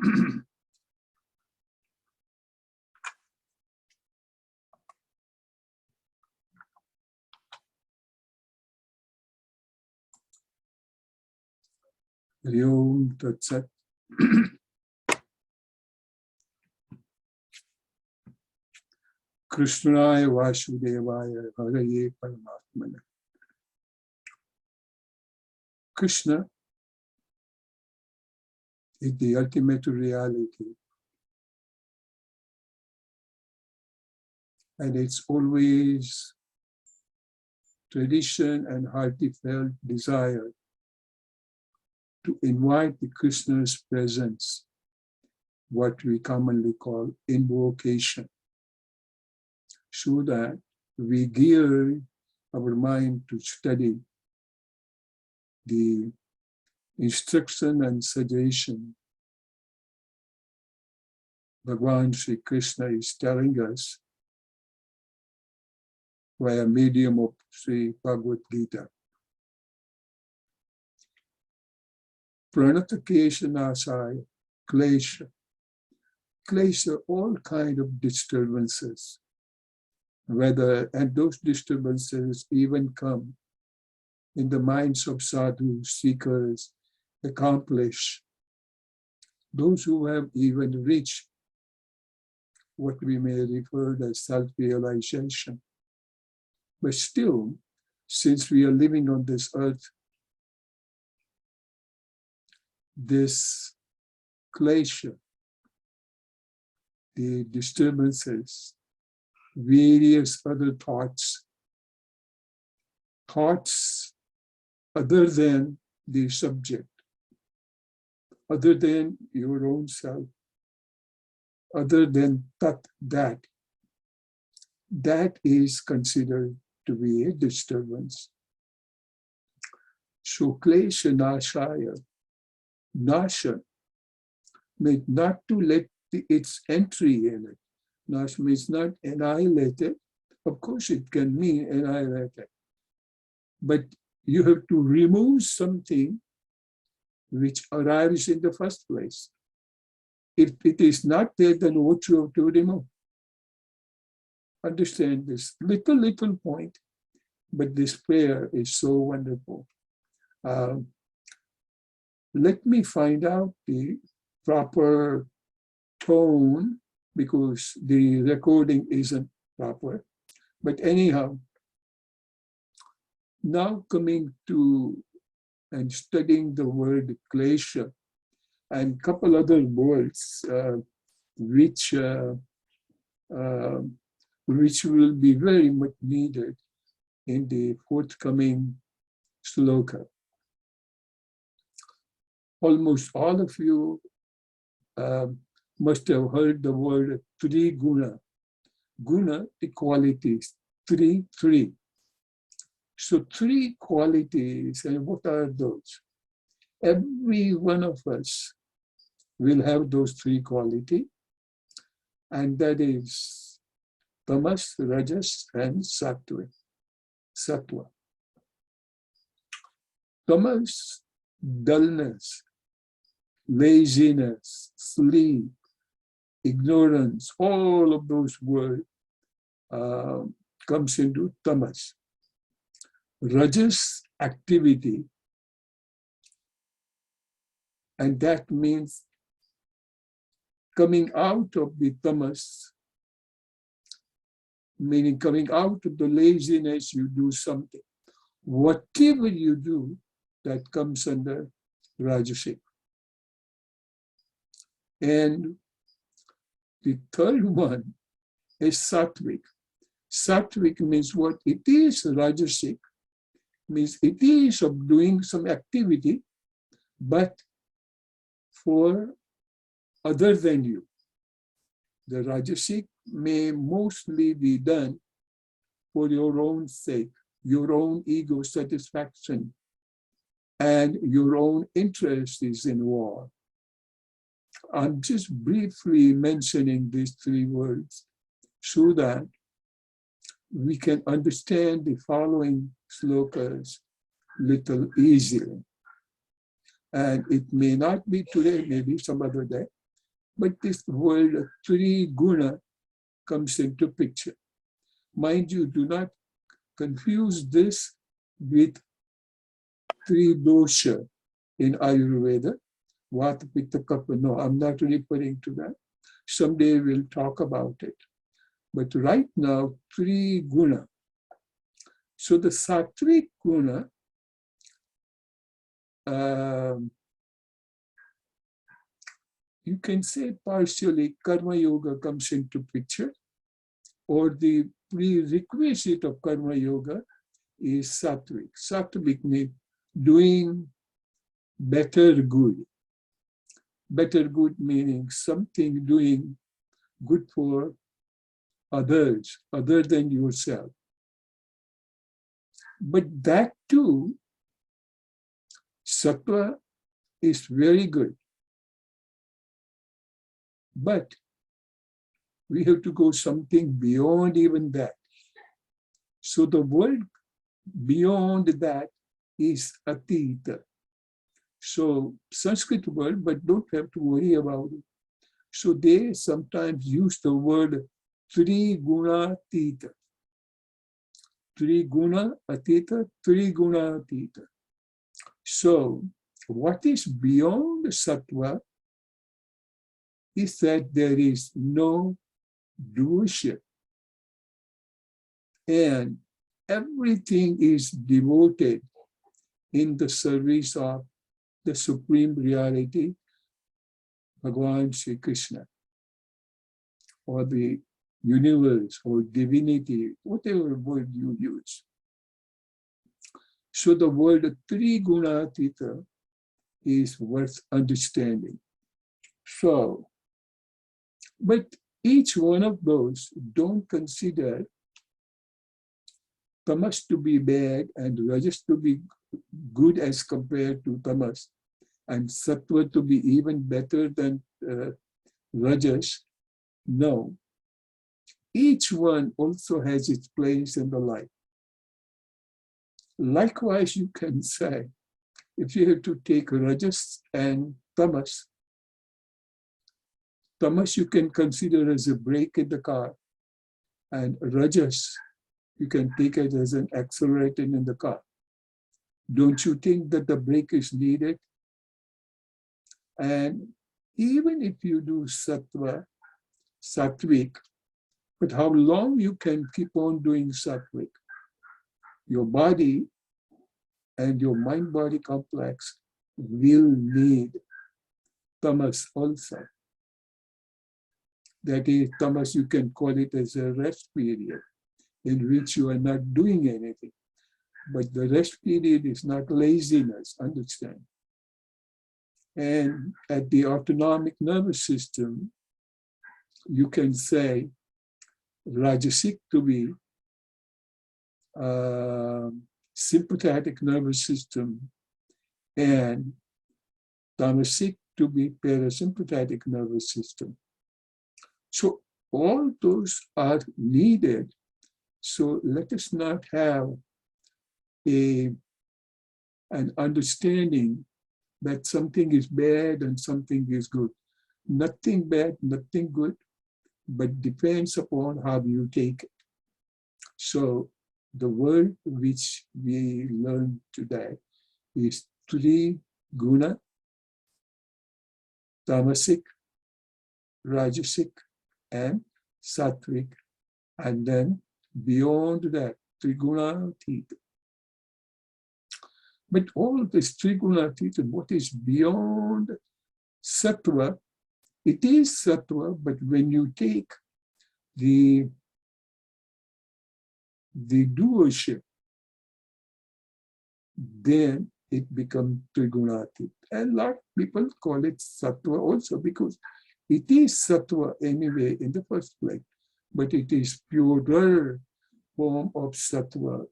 Om Tat Sat. Krishnaya Vasudevaya Haraye Paramatmana. Krishna is the ultimate reality. And it's always tradition and heartfelt desire to invite the Krishna's presence, what we commonly call invocation, so that we gear our mind to study the instruction and suggestion Bhagavan Sri Krishna is telling us via medium of Sri Bhagavad Gita. Pranata klesha. Klesha, all kind of disturbances, and those disturbances even come in the minds of sadhus, seekers, accomplished, those who have even reached what we may refer to as self-realization. But still, since we are living on this earth, this klesha, the disturbances, various other thoughts other than the subject, other than your own self, other than that is considered to be a disturbance. So klesha nashaya, nasha means not to let its entry in it. Nasha means not annihilate it. Of course it can mean annihilate it. But you have to remove something which arrives in the first place. If it is not there, then what you have to remove? Understand this little point, but this prayer is so wonderful. Let me find out the proper tone, because the recording isn't proper. But anyhow, now coming to and studying the word klesha and couple other words which will be very much needed in the forthcoming sloka. Almost all of you must have heard the word Triguna. Guna, the qualities, three. So three qualities, and what are those? Every one of us will have those three qualities, and that is tamas, rajas, and sattva. Tamas, dullness, laziness, sleep, ignorance, all of those words comes into tamas. Rajas, activity, and that means coming out of the tamas, meaning coming out of the laziness, you do something. Whatever you do, that comes under rajasic. And the third one is sattvic. Sattvic means what? It is rajasic, means it is of doing some activity, but for other than you. The rajasic may mostly be done for your own sake, your own ego satisfaction, and your own interest is involved. I'm just briefly mentioning these three words so that we can understand the following slokas little easily. And it may not be today, maybe some other day, But this word Triguna comes into picture. Mind you, do not confuse this with Tridosha in Ayurveda. Vata, Pitta, Kapha. No, I'm not referring to that. Someday we'll talk about it. But right now, Triguna. So the Sattvic Guna, you can say partially Karma Yoga comes into picture, or the prerequisite of Karma Yoga is Sattvic. Sattvic means doing better good. Better good meaning something doing good for others, other than yourself. But that too, Sattva is very good. But we have to go something beyond even that. So the word beyond that is Atita. So Sanskrit word, but don't have to worry about it. So they sometimes use the word Trigunatit. Triguna Atita, Trigunatit. So what is beyond Sattva is that there is no doership. And everything is devoted in the service of the Supreme Reality, Bhagavan Sri Krishna, or the universe, or divinity, whatever word you use. So the word Trigunatita is worth understanding. So, but each one of those don't consider tamas to be bad and rajas to be good as compared to tamas, and sattva to be even better than rajas. No. Each one also has its place in the life. Likewise, you can say, if you have to take rajas and tamas, tamas you can consider as a brake in the car, and rajas you can take it as an accelerator in the car. Don't you think that the brake is needed? And even if you do sattva, sattvic, but how long you can keep on doing sattvic? Your body and your mind-body complex will need tamas also. That is, tamas, you can call it as a rest period in which you are not doing anything. But the rest period is not laziness, understand? And at the autonomic nervous system, you can say rajasic to be sympathetic nervous system, and tamasic to be parasympathetic nervous system. So all those are needed. So let us not have an understanding that something is bad and something is good. Nothing bad, nothing good, but depends upon how you take it. So the word which we learned today is Triguna, Tamasic, Rajasic, and Sattvic. And then beyond that, Trigunatit. But all this Trigunatit, what is beyond Sattva, it is Sattva, but when you take the doership, then it becomes Trigunatit. And a lot of people call it Sattva also because it is Sattva anyway in the first place, but it is purer form of Sattva.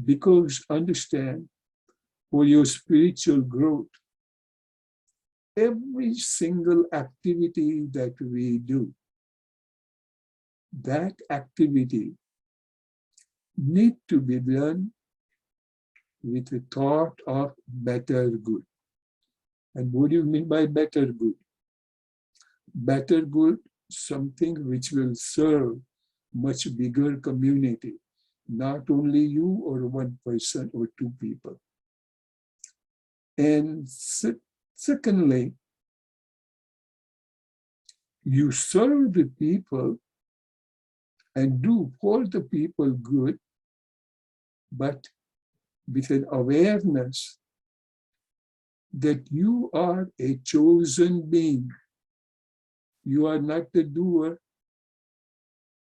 Because understand, for your spiritual growth, every single activity that we do, that activity need to be done with the thought of better good. And what do you mean by better good? better good, something which will serve much bigger community, not only you or one person or two people. And secondly, you serve the people and do for the people good, but with an awareness that you are a chosen being. You are not the doer,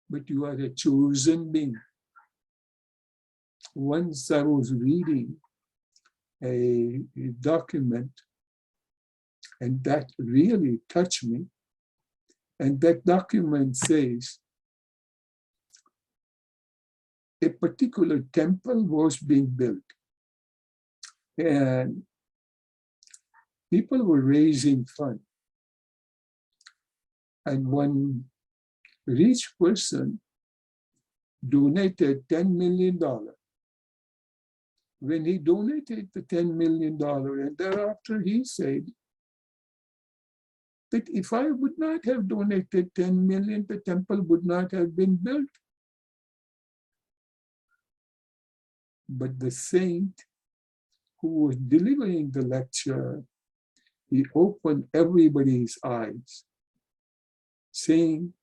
but you are a chosen being. Once I was reading a document, and that really touched me. And that document says a particular temple was being built, and people were raising funds. And one rich person donated $10 million. When he donated the $10 million, and thereafter he said that if I would not have donated 10 million, the temple would not have been built. But the saint who was delivering the lecture, he opened everybody's eyes, saying,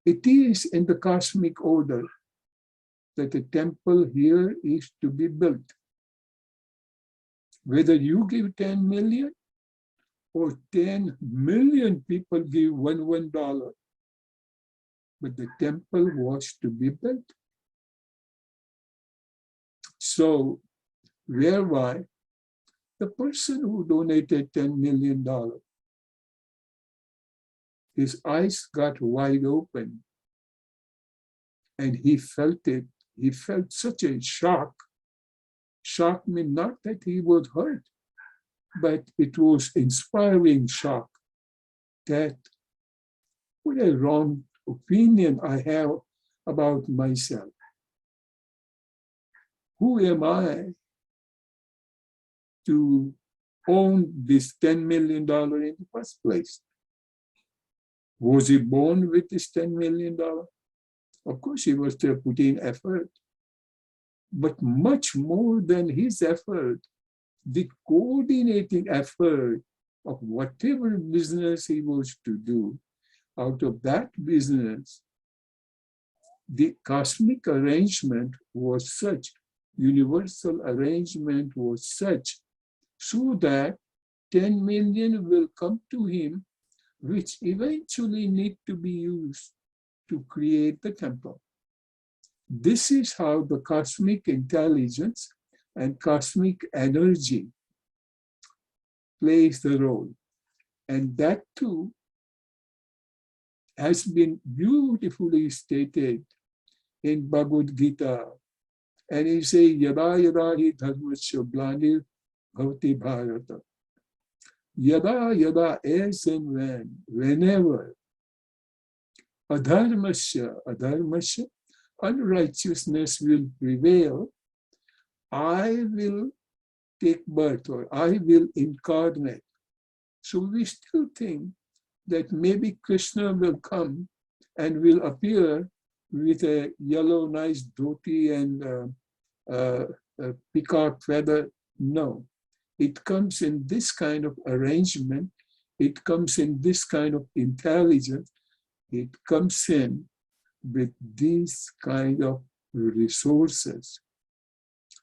it is in the cosmic order that the temple here is to be built. Whether you give 10 million or 10 million people give $1, but the temple was to be built. So, whereby the person who donated $10 million, his eyes got wide open and he felt it. He felt such a shock. Shock means not that he was hurt, but it was inspiring shock that what a wrong opinion I have about myself. Who am I to own this $10 million in the first place? Was he born with this $10 million? Of course, he was still putting effort. But much more than his effort, the coordinating effort of whatever business he was to do, out of that business, the cosmic arrangement was such, universal arrangement was such, so that 10 million will come to him, which eventually need to be used to create the temple. This is how the cosmic intelligence and cosmic energy plays the role. And that too has been beautifully stated in Bhagavad Gita. And he says, Yada yada hi dharmasya glanir bhavati bharata. Yada yada, as and whenever adharmasya, unrighteousness will prevail, I will take birth or I will incarnate. So we still think that maybe Krishna will come and will appear with a yellow nice dhoti and a peacock feather. No, it comes in this kind of arrangement. It comes in this kind of intelligence. It comes in with these kind of resources.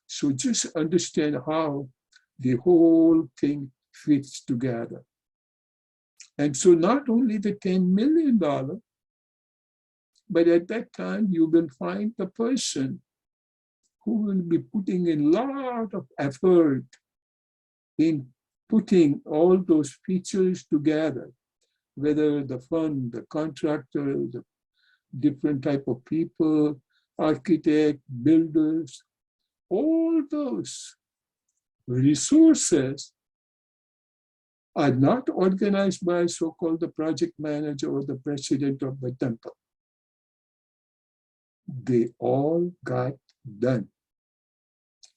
So just understand how the whole thing fits together. And so not only the $10 million, but at that time you will find the person who will be putting in a lot of effort in putting all those features together, whether the fund, the contractor, the different type of people, architect, builders, all those resources are not organized by so-called the project manager or the president of the temple. They all got done.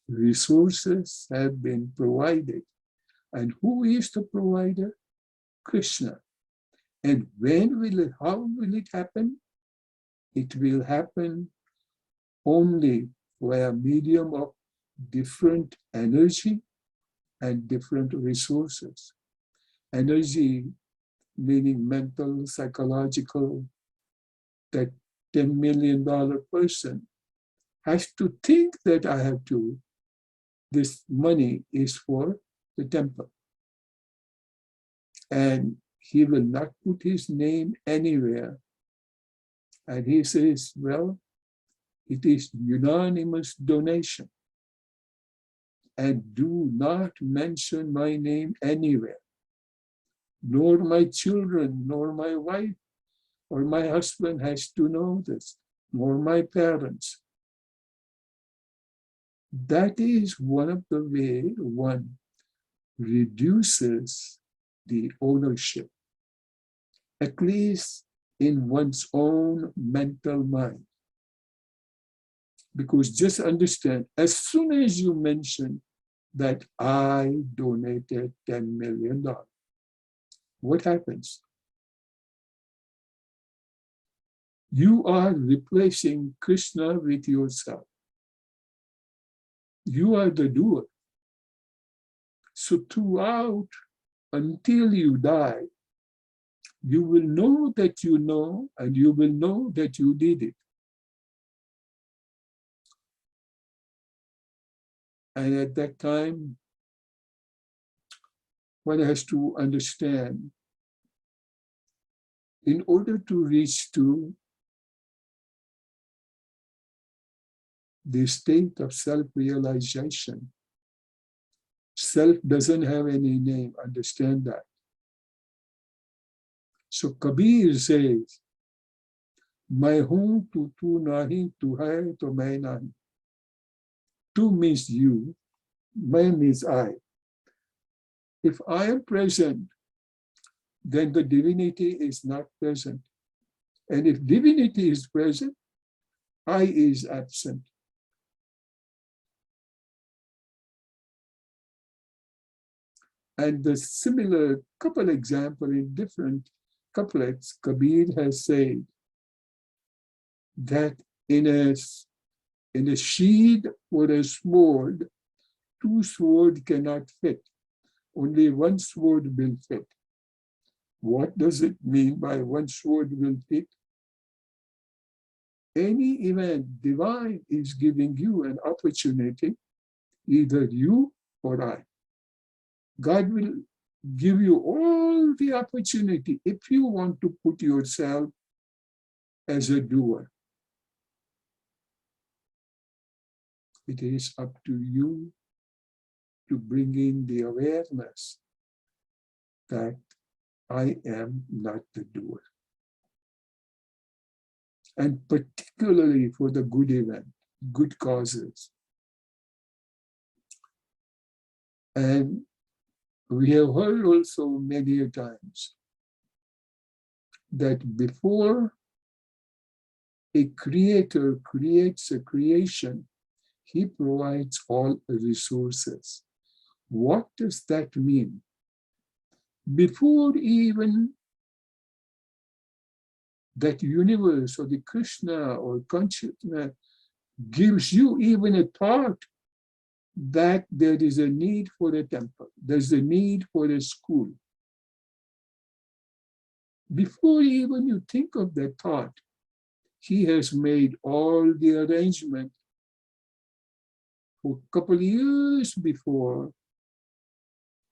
Resources have been provided. And who is the provider? Krishna. And how will it happen? It will happen only via medium of different energy and different resources. Energy meaning mental, psychological, that $10 million person has to think that this money is for the temple. And he will not put his name anywhere. And he says, well, it is unanimous donation. And do not mention my name anywhere, nor my children, nor my wife, or my husband has to know this, nor my parents. That is one of the ways one reduces the ownership, at least in one's own mental mind. Because just understand, as soon as you mention that I donated $10 million, what happens? You are replacing Krishna with yourself. You are the doer. So throughout, until you die, you will know that you know, and you will know that you did it. And at that time, one has to understand, in order to reach to the state of self-realization, self doesn't have any name, understand that. So Kabir says, "Main hoon tu nahi, tu hai to main nahi." Tu means you, main means I. If I am present, then the divinity is not present. And if divinity is present, I is absent. And the similar couple example in different couplets, Kabir has said that in a sheath or a sword, two swords cannot fit. Only one sword will fit. What does it mean by one sword will fit? Any event divine is giving you an opportunity, either you or I. God will give you all the opportunity if you want to put yourself as a doer. It is up to you to bring in the awareness that I am not the doer. And particularly for the good event, good causes. And we have heard also many times that before a creator creates a creation, he provides all resources. What does that mean? Before even that universe or the Krishna or consciousness gives you even a thought that there is a need for a temple, there's a need for a school. Before even you think of that thought, he has made all the arrangement for a couple of years before.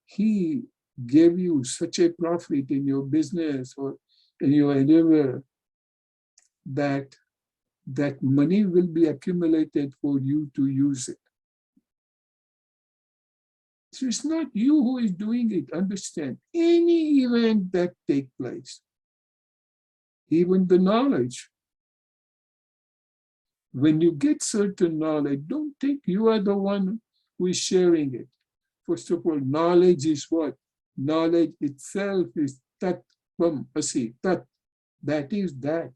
He gave you such a profit in your business or in your endeavor that that money will be accumulated for you to use it. So it's not you who is doing it. Understand, any event that takes place, even the knowledge, when you get certain knowledge, don't think you are the one who is sharing it. First of all, knowledge is what? Knowledge itself is tat from asi, tat. That is that.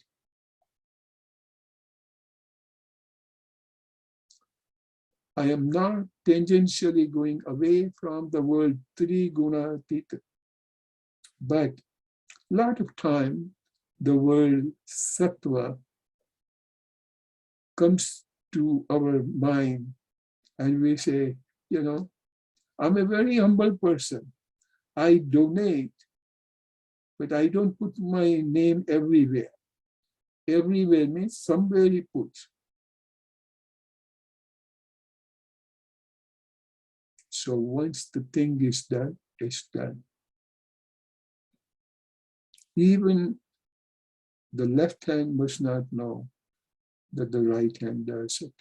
I am not tangentially going away from the word Trigunatit, but lot of time, the word sattva comes to our mind and we say, I'm a very humble person. I donate, but I don't put my name everywhere. Everywhere means somewhere he puts. So once the thing is done, it's done. Even the left hand must not know that the right hand does it.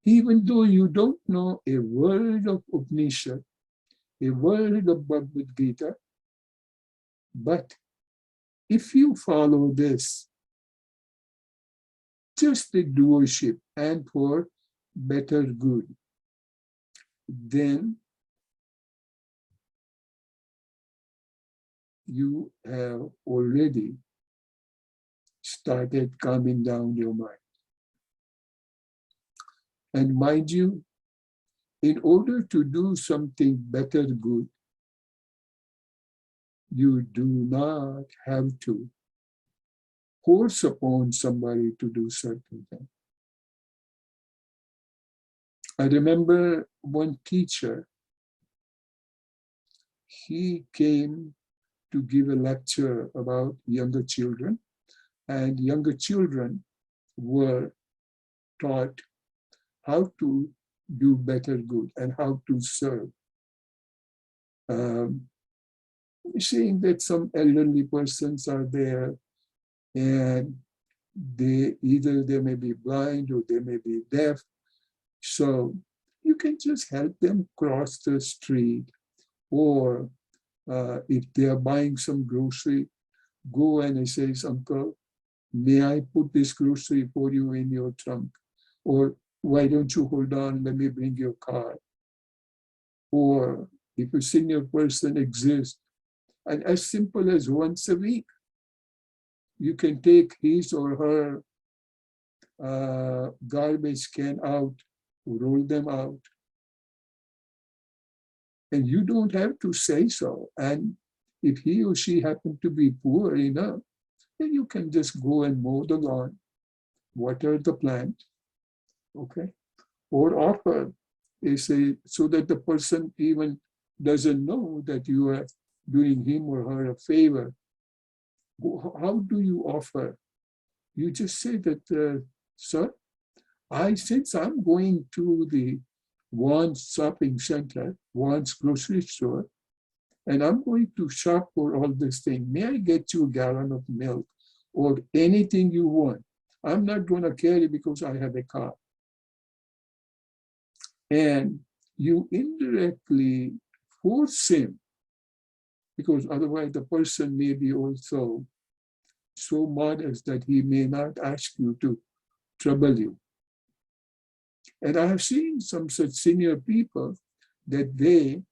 Even though you don't know a word of Upanishad, a word of Bhagavad Gita, but if you follow this, just the doership and for better good, then you have already started calming down your mind. And mind you, in order to do something better good, you do not have to force upon somebody to do certain things. I remember one teacher, he came to give a lecture about younger children, and younger children were taught how to do better good and how to serve. Saying that some elderly persons are there and they may be blind or they may be deaf. So you can just help them cross the street, or if they are buying some grocery, go and say, "Uncle, may I put this grocery for you in your trunk?" Or "Why don't you hold on, let me bring your car?" Or if a senior person exists, and as simple as once a week, you can take his or her garbage can out, roll them out. And you don't have to say so. And if he or she happen to be poor enough, then you can just go and mow the lawn, water the plant, okay? Or offer, so that the person even doesn't know that you are doing him or her a favor. How do you offer? You just say that, "Sir, since I'm going to the Wands shopping center, Wands grocery store, and I'm going to shop for all this thing, may I get you a gallon of milk or anything you want? I'm not going to carry because I have a car." And you indirectly force him, because otherwise the person may be also so modest that he may not ask you to trouble you. And I have seen some such senior people that they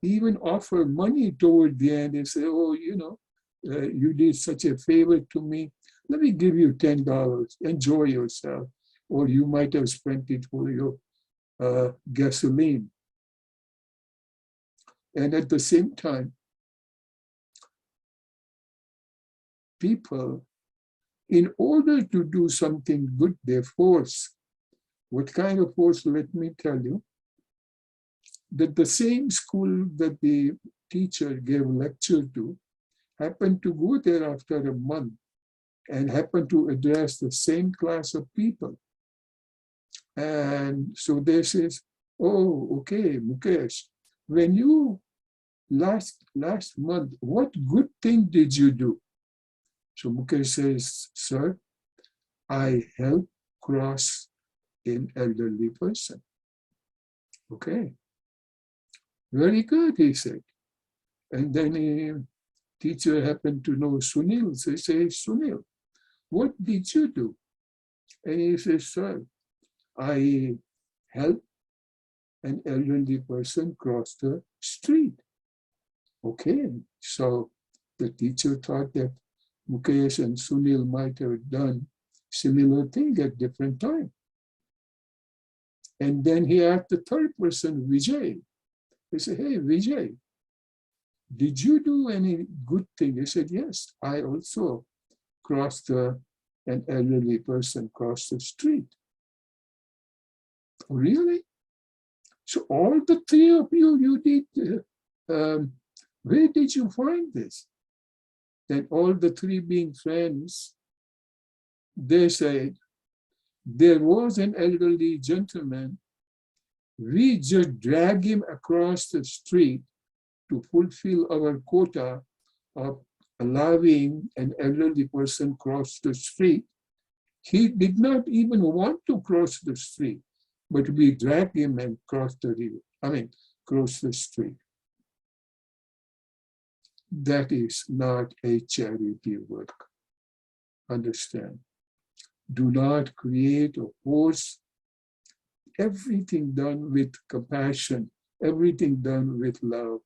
even offer money toward the end and say, "Oh, you did such a favor to me. Let me give you $10. Enjoy yourself." Or you might have spent it for your gasoline. And at the same time, people, in order to do something good, they force. What kind of force? Let me tell you. That the same school that the teacher gave lecture to happened to go there after a month and happened to address the same class of people. And so they says, "Oh, okay, Mukesh, when you last month, what good thing did you do?" So Mukesh says, "Sir, I helped cross an elderly person." Okay. "Very good," he said. And then a teacher happened to know Sunil. So he says, "Sunil, what did you do?" And he says, "Sir, I helped an elderly person cross the street." Okay, so the teacher thought that Mukesh and Sunil might have done similar thing at different time. And then he asked the third person, Vijay. He said, "Hey, Vijay, did you do any good thing? He said, yes, I also crossed an elderly person crossed the street. Really? So all the three of you, you did, where did you find this? Then all the three being friends, they said, there was an elderly gentleman. We just drag him across the street to fulfill our quota of allowing an elderly person cross the street. He did not even want to cross the street, but we drag him and cross the river. Cross the street. That is not a charity work. Understand? Do not create or force. Everything done with compassion, everything done with love,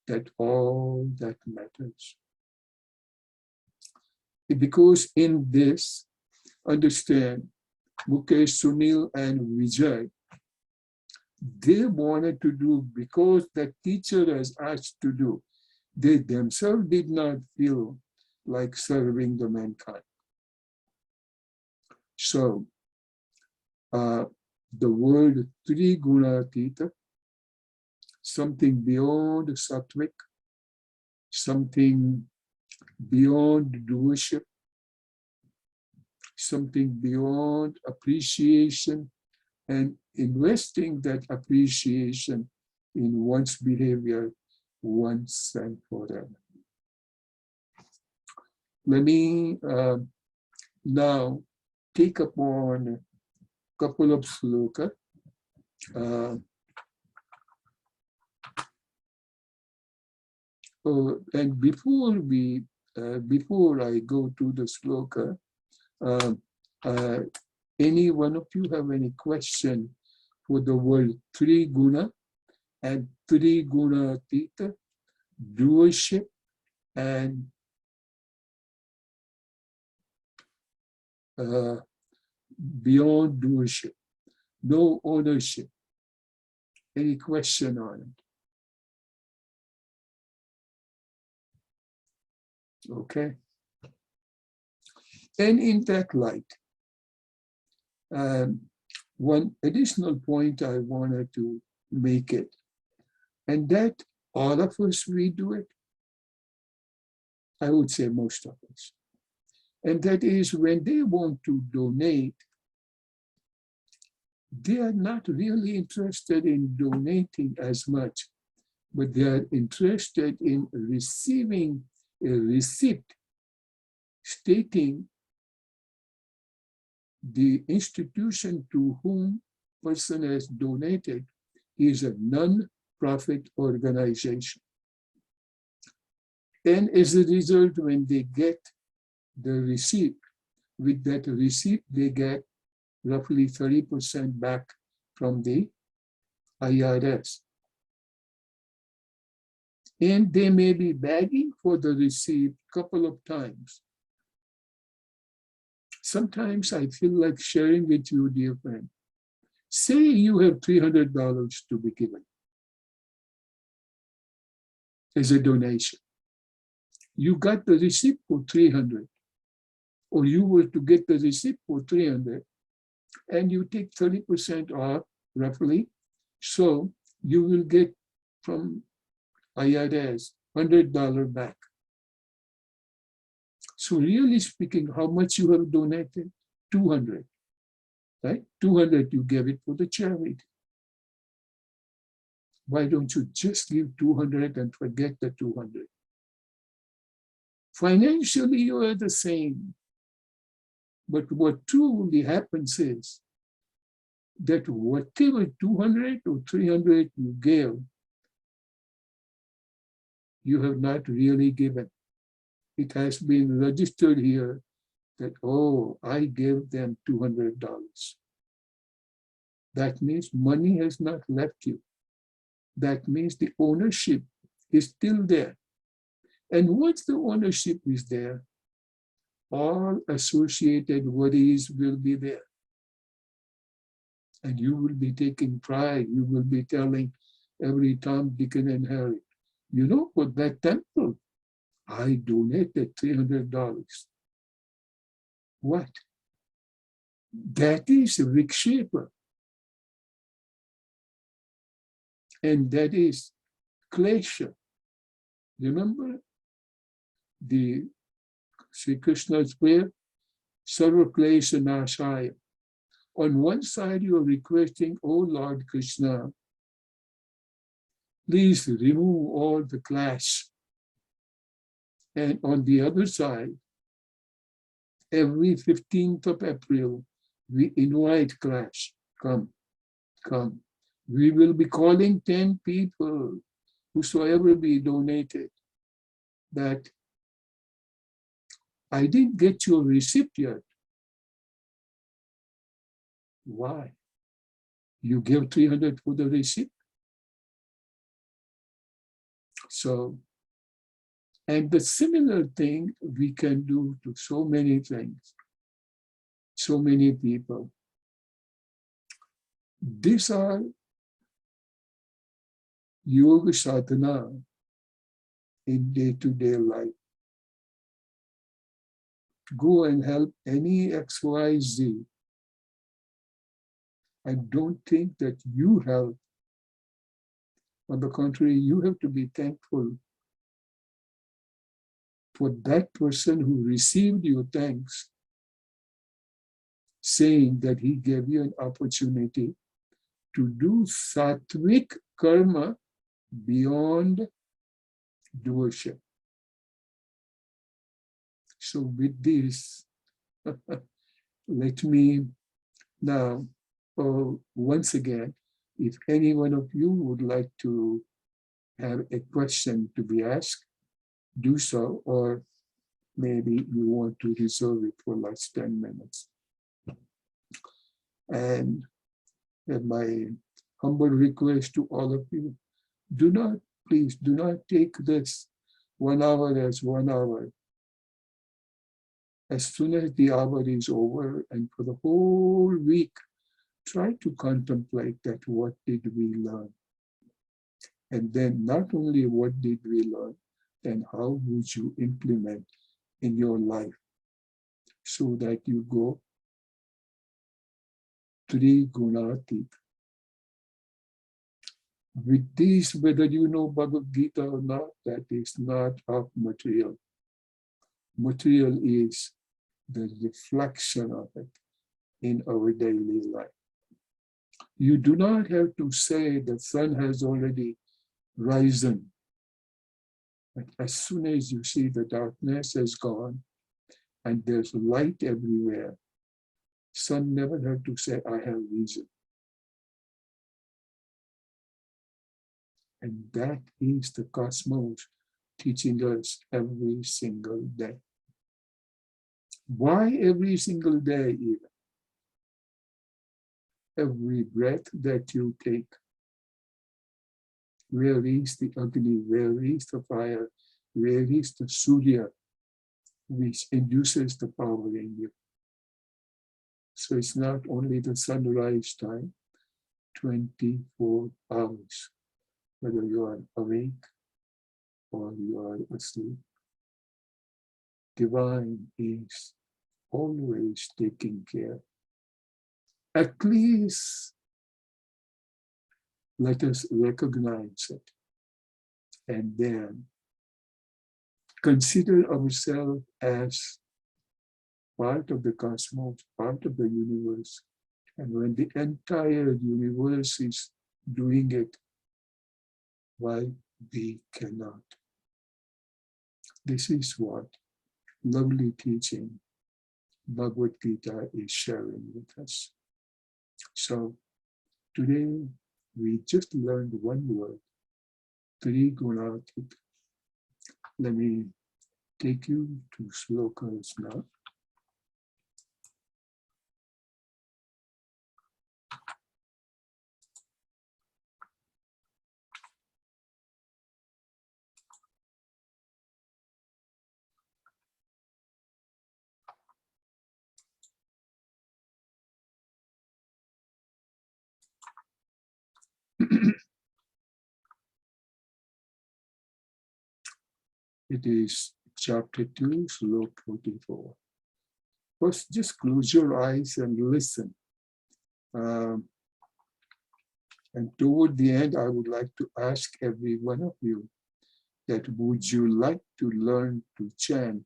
that all that matters. Because in this, understand, Mukesh, Sunil, and Vijay, they wanted to do because the teacher has asked to do. They themselves did not feel like serving the mankind. So, the word Trigunatit, something beyond sattvic, something beyond doership, something beyond appreciation, and investing that appreciation in one's behavior once and forever. Let me now take upon a couple of sloka. And before I go to the sloka, any one of you have any question for the word Triguna and Trigunatit, doership and beyond doership, no ownership? Any question on it? Okay. And in that light, one additional point I wanted to make it, and that all of us, we do it. I would say most of us. And that is when they want to donate, they are not really interested in donating as much, but they are interested in receiving a receipt stating the institution to whom person has donated is a non-profit organization. And as a result, when they get the receipt, with that receipt, they get roughly 30% back from the IRS. And they may be begging for the receipt a couple of times. Sometimes I feel like sharing with you, dear friend. Say you have $300 to be given as a donation. You got the receipt for 300, or you were to get the receipt for 300, and you take 30% off, roughly. So you will get from IRS $100 back. So really speaking, how much you have donated? 200, right? 200 you gave it for the charity. Why don't you just give 200 and forget the 200? Financially, you are the same. But what truly happens is that whatever 200 or 300 you gave, you have not really given. It has been registered here that, oh, I gave them $200. That means money has not left you. That means the ownership is still there. And once the ownership is there, all associated worries will be there. And you will be taking pride. You will be telling every Tom, Dick, and Harry, For that temple, I donated $300. What? That is Vikshepa. And that is Klesha. Remember the Sri Krishna's prayer? Sarva Klesha Nashaya. On one side, you are requesting, oh Lord Krishna, please remove all the clash. And on the other side, every 15th of April, we invite clash. Come, come. We will be calling 10 people, whosoever be donated, that I didn't get your receipt yet. Why? You give 300 for the receipt. So, and the similar thing we can do to so many things, so many people. These are yoga sadhana in day-to-day life. Go and help any XYZ. I don't think that you help. On the contrary, you have to be thankful for that person who received your thanks, saying that he gave you an opportunity to do sattvic karma beyond doership. So with this, let me now, once again, if any one of you would like to have a question to be asked, do so, or maybe you want to reserve it for last 10 minutes. And my humble request to all of you, please do not take this 1 hour as 1 hour. As soon as the hour is over, and for the whole week, try to contemplate that what did we learn? And then not only what did we learn, then how would you implement in your life so that you go Trigunatit. With this, whether you know Bhagavad Gita or not, that is not of material. Material is the reflection of it in our daily life. You do not have to say the sun has already risen. But as soon as you see the darkness has gone and there's light everywhere, sun never had to say, I have risen. And that is the cosmos teaching us every single day. Why every single day even? Every breath that you take, where is the Agni, where is the fire, where is the Surya, which induces the power in you. So it's not only the sunrise time, 24 hours, whether you are awake or you are asleep. Divine is always taking care. At least let us recognize it and then consider ourselves as part of the cosmos, part of the universe. And when the entire universe is doing it, why we cannot? This is what lovely teaching Bhagavad Gita is sharing with us. So today we just learned one word, Trigunatit. Let me take you to slokas now. It is chapter 2, sloka 44. First, just close your eyes and listen. And toward the end, I would like to ask every one of you that would you like to learn to chant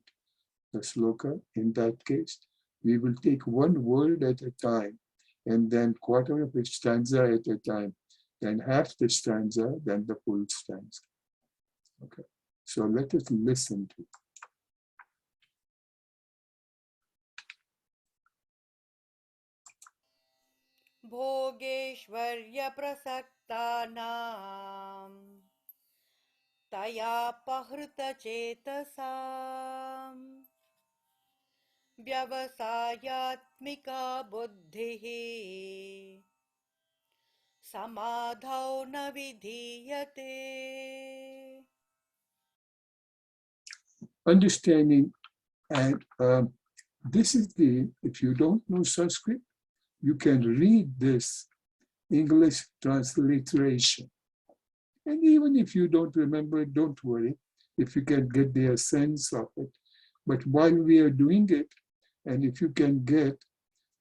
the sloka? In that case, we will take one word at a time, and then quarter of a stanza at a time, then half the stanza, then the full stanza. Okay, so let us listen to it. भोगेश्वर्य प्रसक्तानां तयापहृतचेतसां व्यवसायात्मिका बुद्धिः समाधौ न विधीयते. Understanding, and this is the, if you don't know Sanskrit, you can read this English transliteration. And even if you don't remember it, don't worry, if you can get the sense of it. But while we are doing it, and if you can get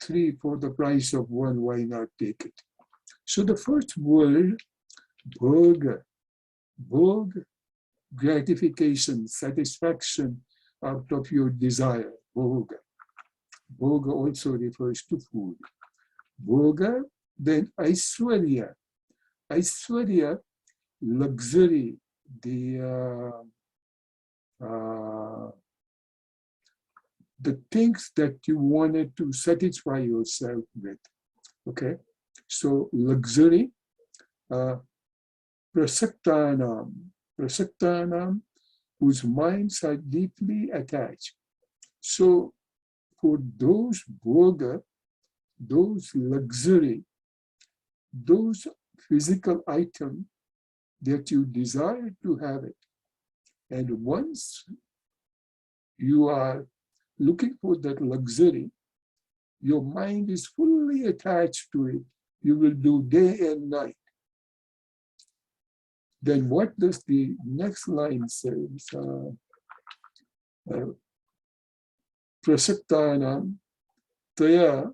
3 for the price of 1, why not take it? So the first word, Bhog, Bhog, gratification, satisfaction out of your desire, Bhog. Bhog also refers to food. Bhoga, then Aishwarya. Aishwarya, luxury, the things that you wanted to satisfy yourself with. Okay, so luxury, prasaktanam, prasaktanam, whose minds are deeply attached. So for those bhoga, those luxury, those physical items that you desire to have it, and once you are looking for that luxury, your mind is fully attached to it. You will do day and night. Then what does the next line say? Prasaktanam taya,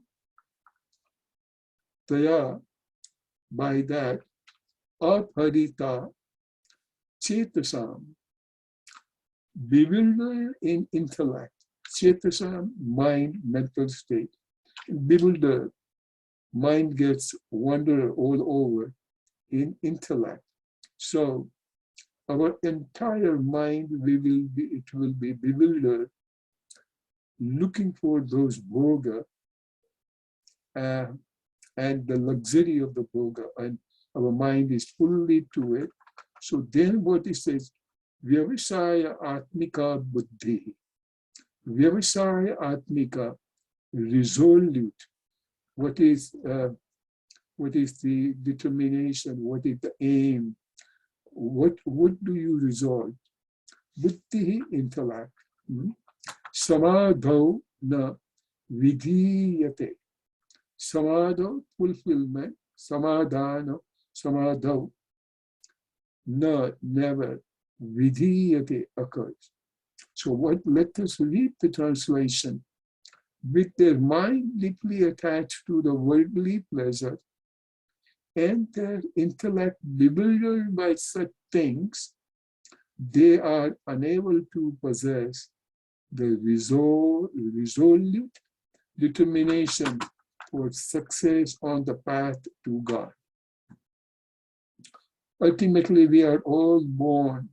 by that, aparita chetasam, bewildered in intellect. Chetasam, mind, mental state. Bewildered, mind gets wander all over in intellect. So our entire mind, it will be bewildered, looking for those bhoga and the luxury of the bhoga, and our mind is fully to it. So then what it says, Vyavasaya Atmika Buddhi. Vyavasaya Atmika, resolute. What is the determination? What is the aim? What do you resolve? Buddhi, intellect. Samadho na vidhiyate. Samadho, fulfillment. Samadhana, samadho. Na, never. Vidhiyate, occurs. So let us read the translation. With their mind deeply attached to the worldly pleasure and their intellect bewildered by such things, they are unable to possess the resolute determination for success on the path to God. Ultimately, we are all born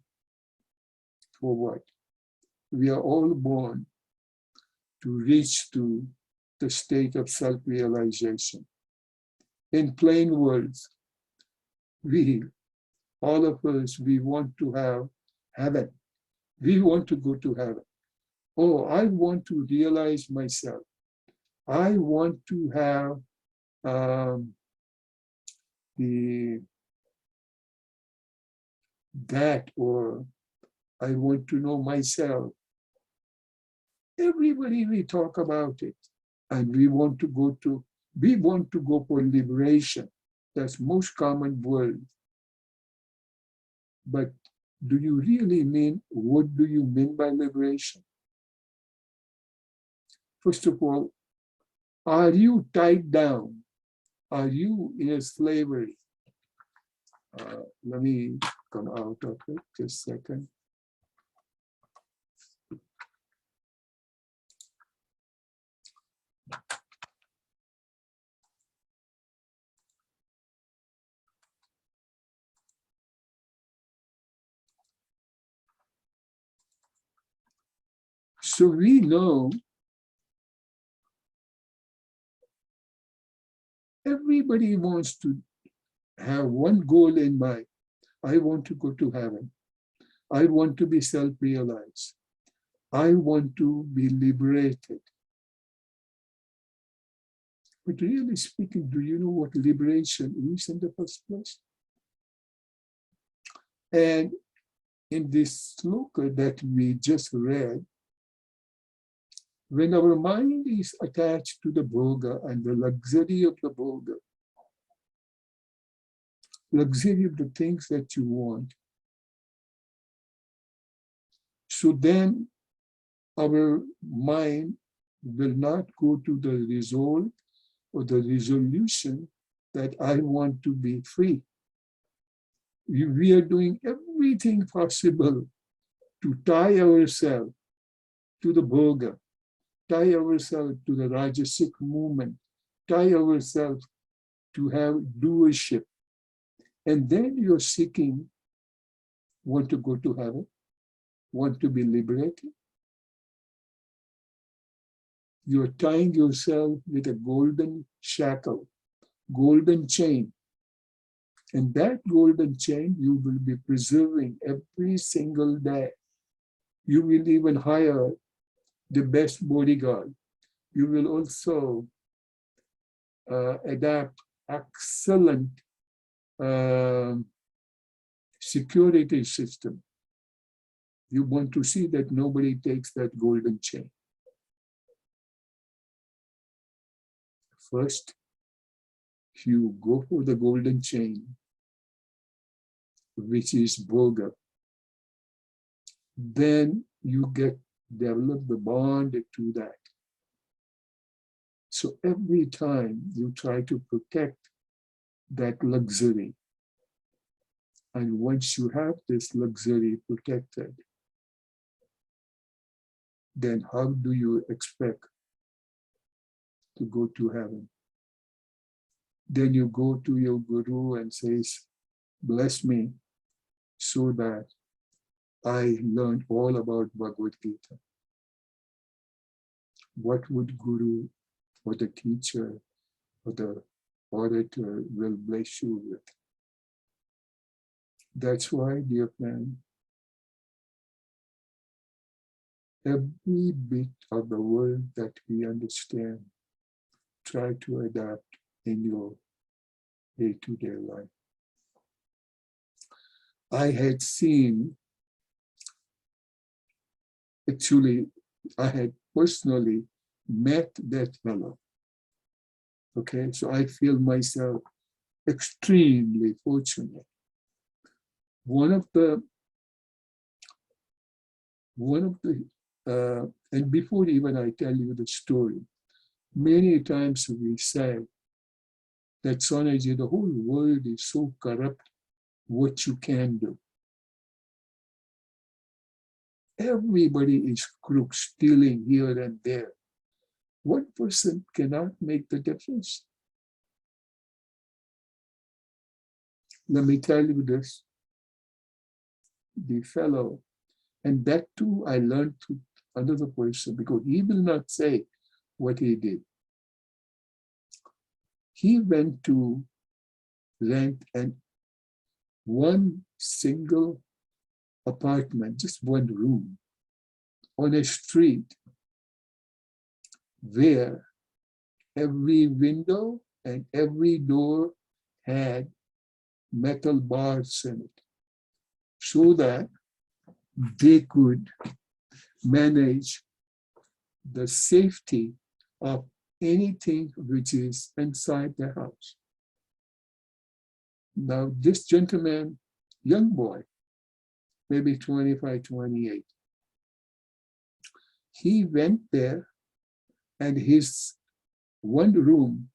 for what? We are all born to reach to the state of self-realization. In plain words, all of us, we want to have heaven. We want to go to heaven. Oh, I want to realize myself. I want to have or I want to know myself. Everybody, we talk about it, and we want to go for liberation. That's most common word. But do you really mean, what do you mean by liberation? First of all, are you tied down? Are you in a slavery? Let me come out of it just a second. So we know everybody wants to have one goal in mind. I want to go to heaven. I want to be self-realized. I want to be liberated. But really speaking, do you know what liberation is in the first place? And in this sloka that we just read, when our mind is attached to the bhoga and the luxury of the bhoga, luxury of the things that you want, so then our mind will not go to the resolve or the resolution that I want to be free. We are doing everything possible to tie ourselves to the bhoga, tie ourselves to the rajasic movement, tie ourselves to have doership. And then you're seeking, want to go to heaven, want to be liberated. You're tying yourself with a golden shackle, golden chain. And that golden chain you will be preserving every single day. You will even hire the best bodyguard. You will also adapt excellent security system. You want to see that nobody takes that golden chain. First, you go for the golden chain, which is bhoga. Then you develop the bond to that. So every time you try to protect that luxury, and once you have this luxury protected, then how do you expect to go to heaven? Then you go to your guru and says, bless me so that I learned all about Bhagavad Gita. What would guru or the teacher or the orator will bless you with? That's why, dear friend, every bit of the world that we understand, try to adapt in your day-to-day life. I had seen, actually, I had personally met that fellow. Okay, so I feel myself extremely fortunate. One of the, and before even I tell you the story, many times we say that Swamiji, the whole world is so corrupt, what you can do. Everybody is crook, stealing here and there. One person cannot make the difference. Let me tell you this. The fellow, and that too I learned to another person, because he will not say what he did. He went to rent one single apartment, just one room, on a street where every window and every door had metal bars in it, so that they could manage the safety of anything which is inside the house. Now, this gentleman, young boy, maybe 25, 28. He went there, and his one room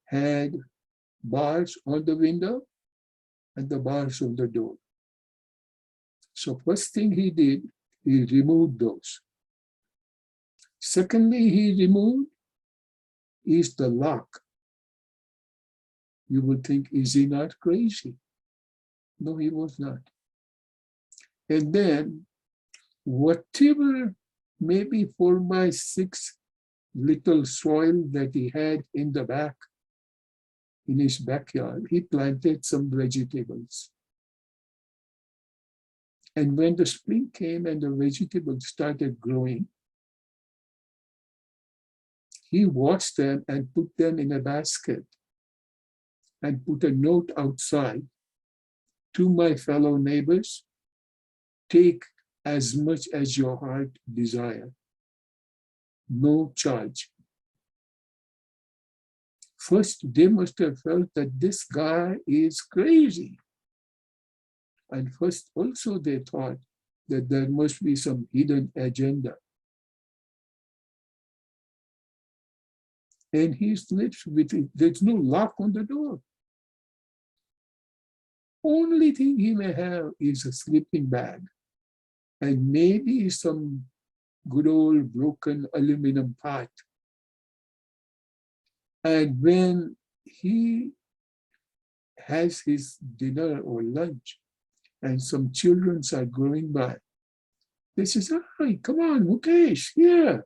had bars on the window and the bars on the door. So first thing he did, he removed those. Secondly, he removed is the lock. You would think, is he not crazy? No, he was not. And then whatever maybe 4x6 little soil that he had in the back, in his backyard, he planted some vegetables. And when the spring came and the vegetables started growing, he watched them and put them in a basket and put a note outside: to my fellow neighbors, take as much as your heart desire, no charge. First, they must have felt that this guy is crazy. And first, also they thought that there must be some hidden agenda. And he sleeps with it. There's no lock on the door. Only thing he may have is a sleeping bag and maybe some good old broken aluminum pot. And when he has his dinner or lunch and some children are going by, they say, "Hi, come on, Mukesh, here.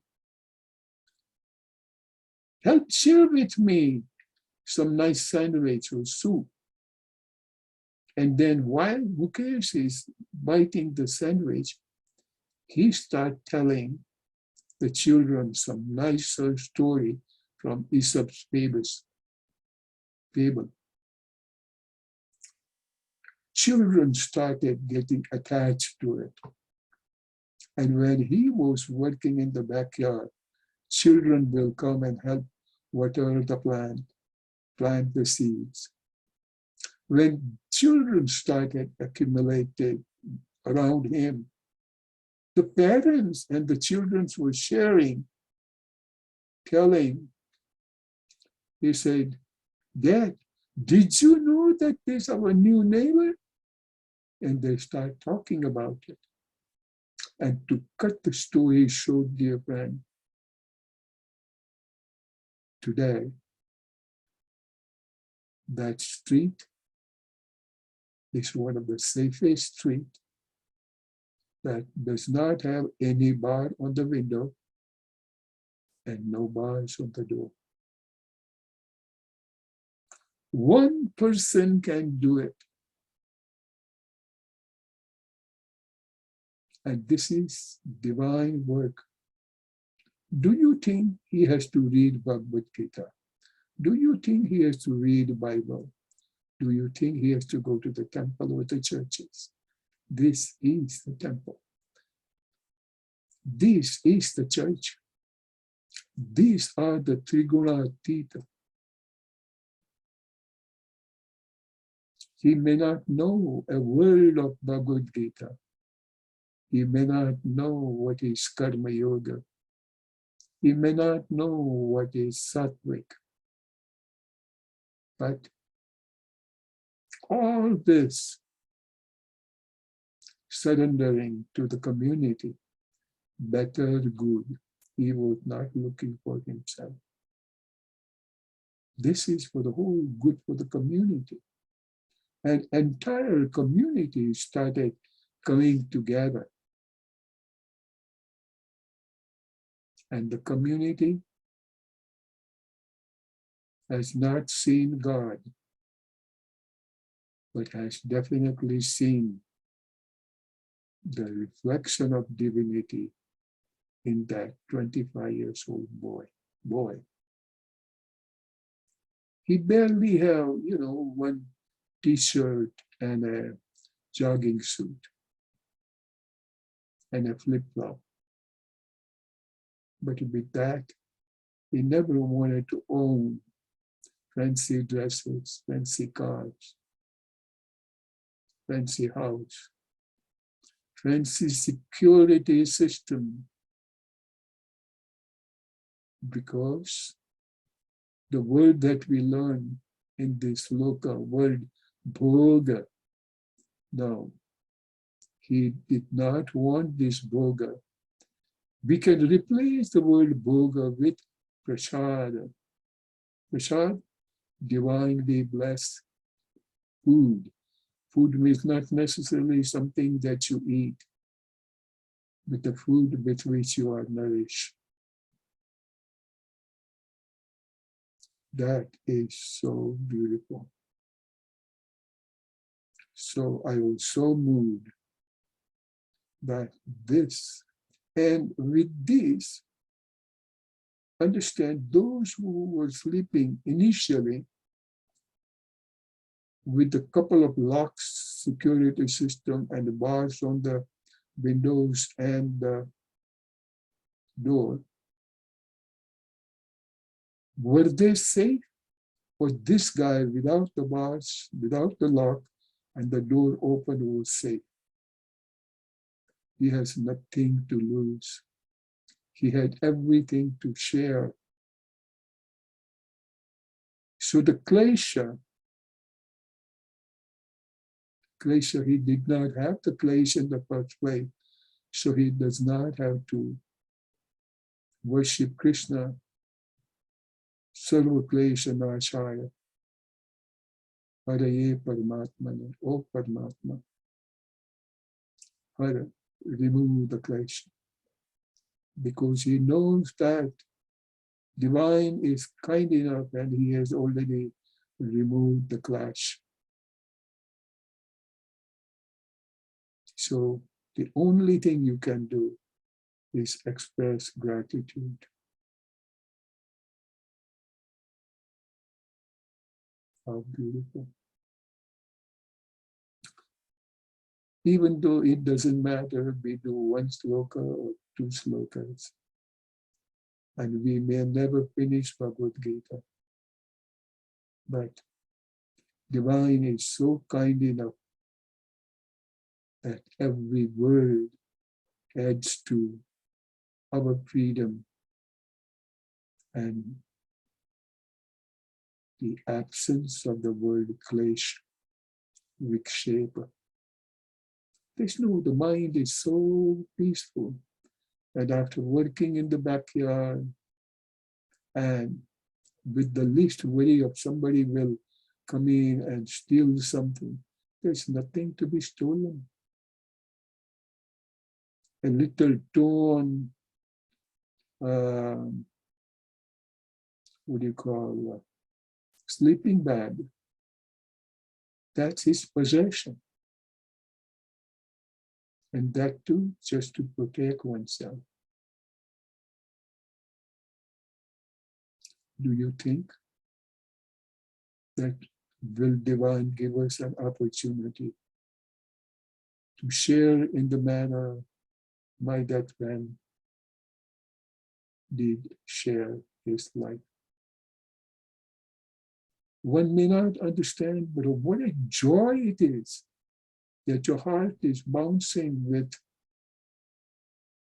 Help share with me some nice sandwich or soup." And then while Mukesh is biting the sandwich, he starts telling the children some nicer story from Aesop's fable. Children started getting attached to it. And when he was working in the backyard, children will come and help water the plant the seeds. When children started accumulating around him, the parents and the children were sharing, telling. He said, "Dad, did you know that there's our new neighbor?" And they start talking about it. And to cut the story short, dear friend, today, that street is one of the safest streets that does not have any bar on the window and no bars on the door. One person can do it. And this is divine work. Do you think he has to read Bhagavad Gita? Do you think he has to read the Bible? Do you think he has to go to the temple or the churches? This is the temple. This is the church. These are the Trigunatit. He may not know a word of Bhagavad Gita. He may not know what is Karma Yoga. He may not know what is Sattvic. But all this surrendering to the community, better good, he was not looking for himself. This is for the whole good for the community. And entire community started coming together. And the community has not seen God, but has definitely seen the reflection of divinity in that 25 years old boy. He barely had, one t-shirt and a jogging suit and a flip-flop. But with that, he never wanted to own fancy dresses, fancy cars, fancy house. fancy security system, because the word that we learn in this loka word, Bhog, now, he did not want this Bhoga. We can replace the word Bhoga with Prasad. Prasad, divinely blessed food. Food is not necessarily something that you eat, but the food with which you are nourished. That is so beautiful. So I was so moved that this, and with this, understand those who were sleeping initially with a couple of locks, security system, and the bars on the windows and the door, were they safe? Or this guy without the bars, without the lock, and the door open was safe? He has nothing to lose. He had everything to share. So the klesha, he did not have the klesha in the first place, so he does not have to worship Krishna, Sarva Klesha Nashaya, Haraye Paramatmana, O Paramatma, Hara, remove the klesha. Because he knows that divine is kind enough and he has already removed the clash. So the only thing you can do is express gratitude. How beautiful. Even though it doesn't matter, we do one sloka or two slokas, and we may never finish Bhagavad Gita. But divine is so kind enough that every word adds to our freedom and the absence of the word klesh, vikshepa. The mind is so peaceful that after working in the backyard and with the least worry of somebody will come in and steal something, there's nothing to be stolen. A little torn, sleeping bag, that's his possession. And that too, just to protect oneself. Do you think that will divine give us an opportunity to share in the manner my dead friend did share his life? One may not understand, but what a joy it is that your heart is bouncing with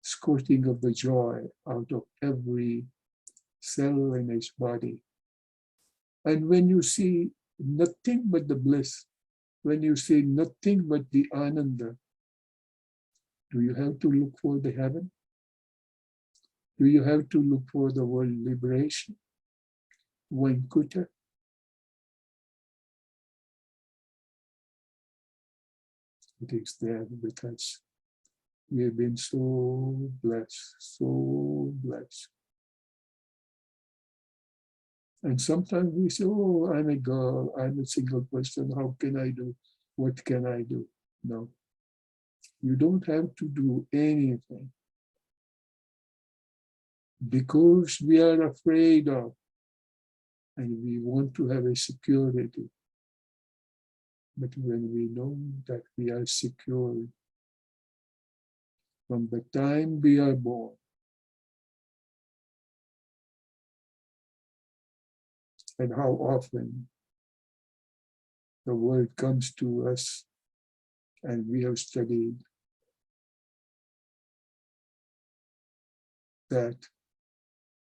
squirting of the joy out of every cell in his body. And when you see nothing but the bliss, when you see nothing but the ananda, do you have to look for the heaven? Do you have to look for the world liberation? Vaikuntha? It is there with us. We have been so blessed, so blessed. And sometimes we say, oh, I'm a girl, I'm a single person, how can I do? What can I do? No. You don't have to do anything. Because we are afraid of, and we want to have a security. But when we know that we are secure from the time we are born, and how often the word comes to us and we have studied that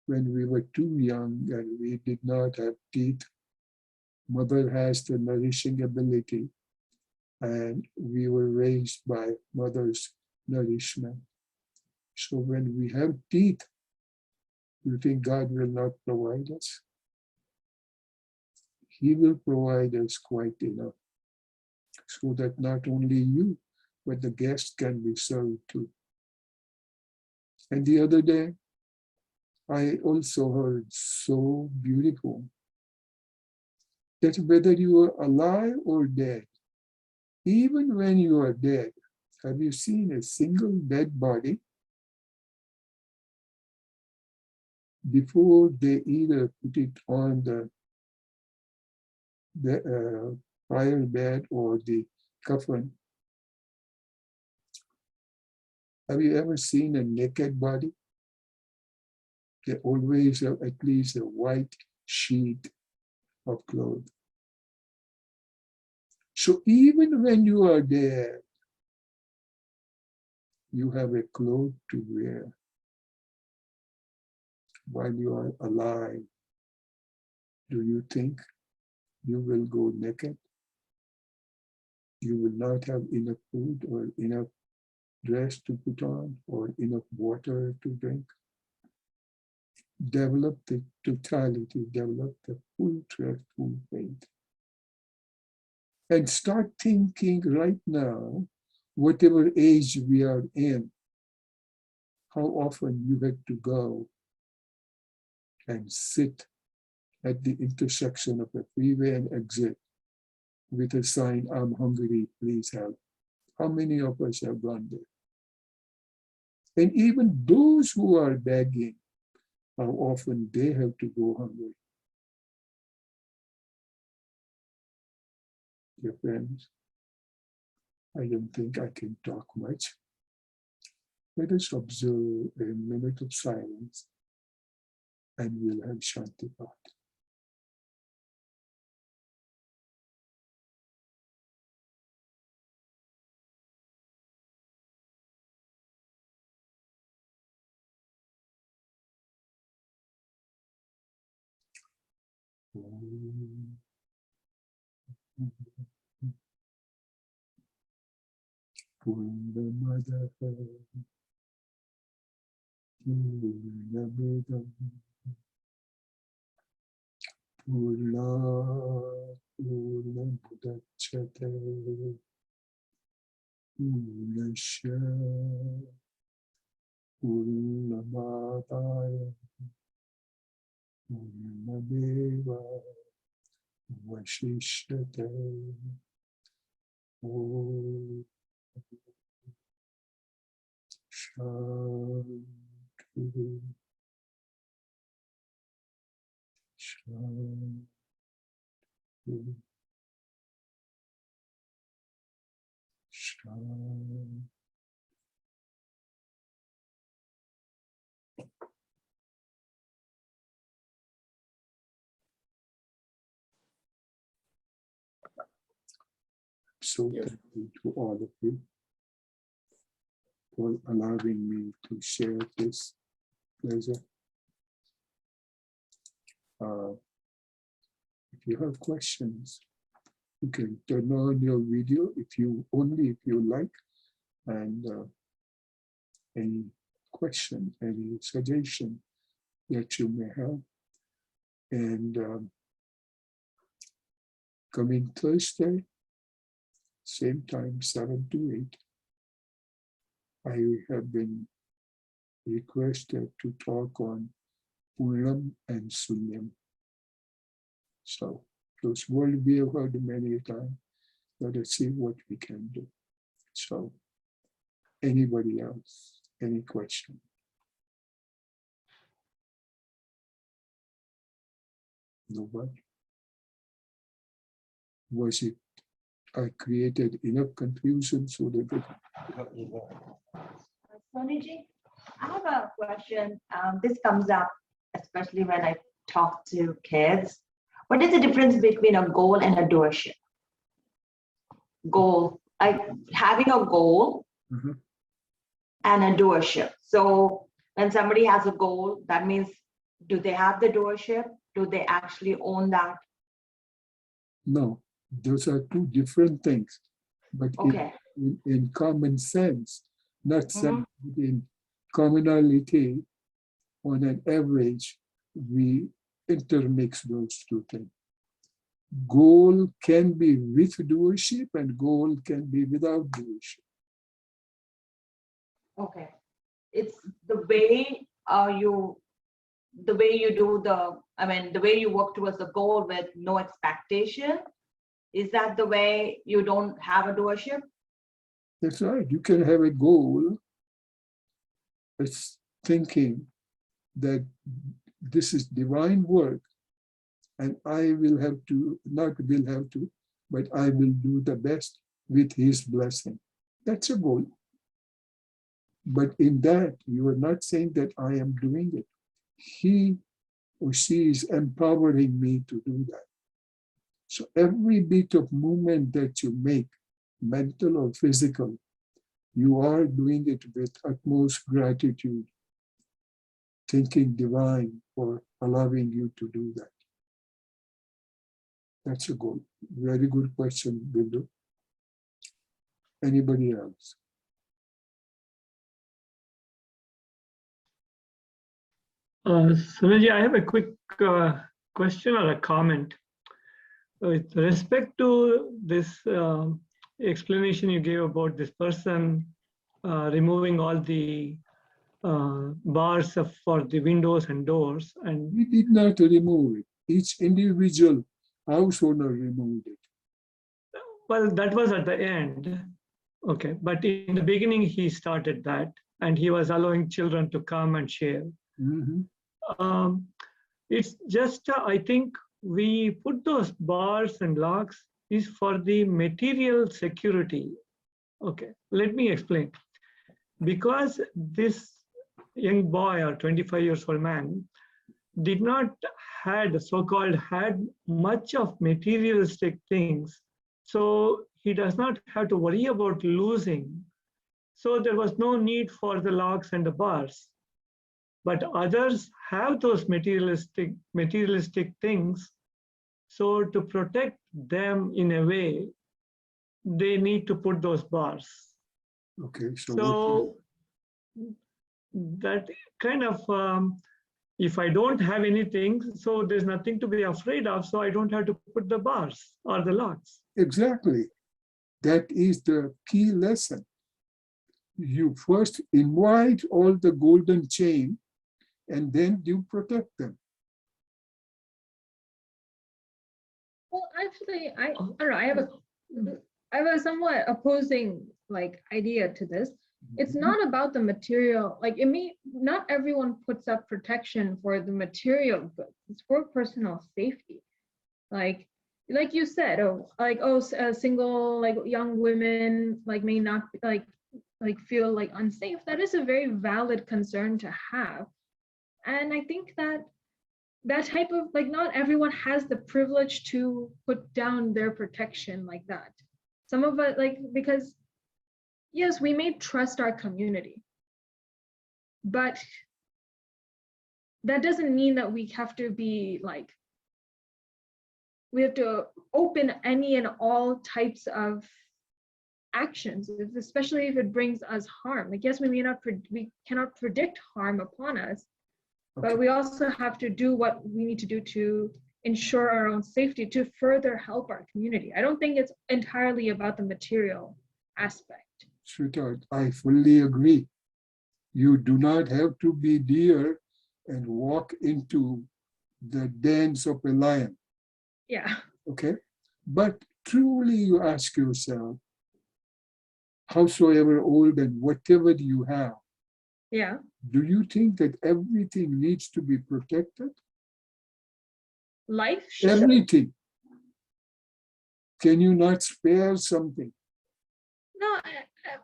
when we were too young and we did not have teeth, mother has the nourishing ability, and we were raised by mother's nourishment. So when we have teeth, you think God will not provide us? He will provide us quite enough so that not only you, but the guest can be served too. And the other day, I also heard so beautiful that whether you are alive or dead, even when you are dead, have you seen a single dead body? Before they either put it on the fire bed or the coffin, have you ever seen a naked body? They always have at least a white sheet of clothes. So even when you are dead, you have a cloth to wear. While you are alive, do you think you will go naked? You will not have enough food or enough dress to put on or enough water to drink. Develop the totality, develop the full trust, full faith. And start thinking right now, whatever age we are in, how often you have to go and sit at the intersection of a freeway and exit with a sign, "I'm hungry, please help." How many of us have gone there? And even those who are begging, how often they have to go hungry. Dear friends, I don't think I can talk much. Let us observe a minute of silence and we'll have Shanti Path. Purnamadaha Purnamidam Purnat Purnamudachyate Purnasya Purnamadaya Purnameva Vashishyate. Om Shanti Shanti Shanti. So thankful to all of you for allowing me to share this pleasure. If you have questions, you can turn on your video if you like, and any question, any suggestion that you may have. And coming Thursday, same time, 7 to 8, I have been requested to talk on Ulam and Sunyam. So those words we have heard many times. Let us see what we can do. So anybody else, any question? Nobody? Was it I created enough confusion so that Soniji, I have a question. This comes up especially when I talk to kids. What is the difference between a goal and a doership? Goal, like having a goal and a doership. So When somebody has a goal, that means, do they have the doership? Do they actually own that? No, those are two different things. But Okay. in common sense, not Mhm. in commonality, on an average, we intermix those two things. Goal can be with doership and goal can be without doership. Okay. It's the way the way you do the way you work towards the goal with no expectation. Is that the way you don't have a doership? That's right. You can have a goal. It's thinking that this is divine work and I will have to, not will have to, but I will do the best with his blessing. That's a goal. But in that, you are not saying that I am doing it. He or she is empowering me to do that. So every bit of movement that you make, mental or physical, you are doing it with utmost gratitude, thanking divine for allowing you to do that. That's a goal. Very good question, Bindu. Anybody else? Sunaji, I have a quick question or a comment. With respect to this explanation you gave about this person removing all the bars for the windows and doors, and We did not remove it. Each individual house owner removed it. well, that was at the end. Okay, but in the beginning he started that, and he was allowing children to come and share. Mhm. It's just, I think we put those bars and locks is for the material security. Okay, let me explain. Because this young boy or 25 years old man did not had so-called had much of materialistic things, so he does not have to worry about losing. So there was no need for the locks and the bars. But others have those materialistic things. So to protect them in a way, they need to put those bars. Okay, So that kind of, if I don't have anything, so there's nothing to be afraid of, so I don't have to put the bars or the locks. exactly. That is the key lesson. You first invite all the golden chain and then you protect them. Well, actually, I don't know. I have a somewhat opposing idea to this. It's not about the material. Like not everyone puts up protection for the material goods. It's for personal safety. Like you said, single young women may not feel unsafe. That is a very valid concern to have, and I think that type of not everyone has the privilege to put down their protection like that. Some of it because yes, we may trust our community, but that doesn't mean that we have to be we have to open any and all types of actions, especially if it brings us harm. Yes, we cannot predict harm upon us, but we also have to do what we need to do to ensure our own safety, to further help our community. I don't think it's entirely about the material aspect. Sweetheart, I fully agree. You do not have to be deer and walk into the dens of a lion. Yeah. Okay? But truly you ask yourself, howsoever old and whatever you have, Yeah. do you think that everything needs to be protected? Life? Everything. Can you not spare something? No,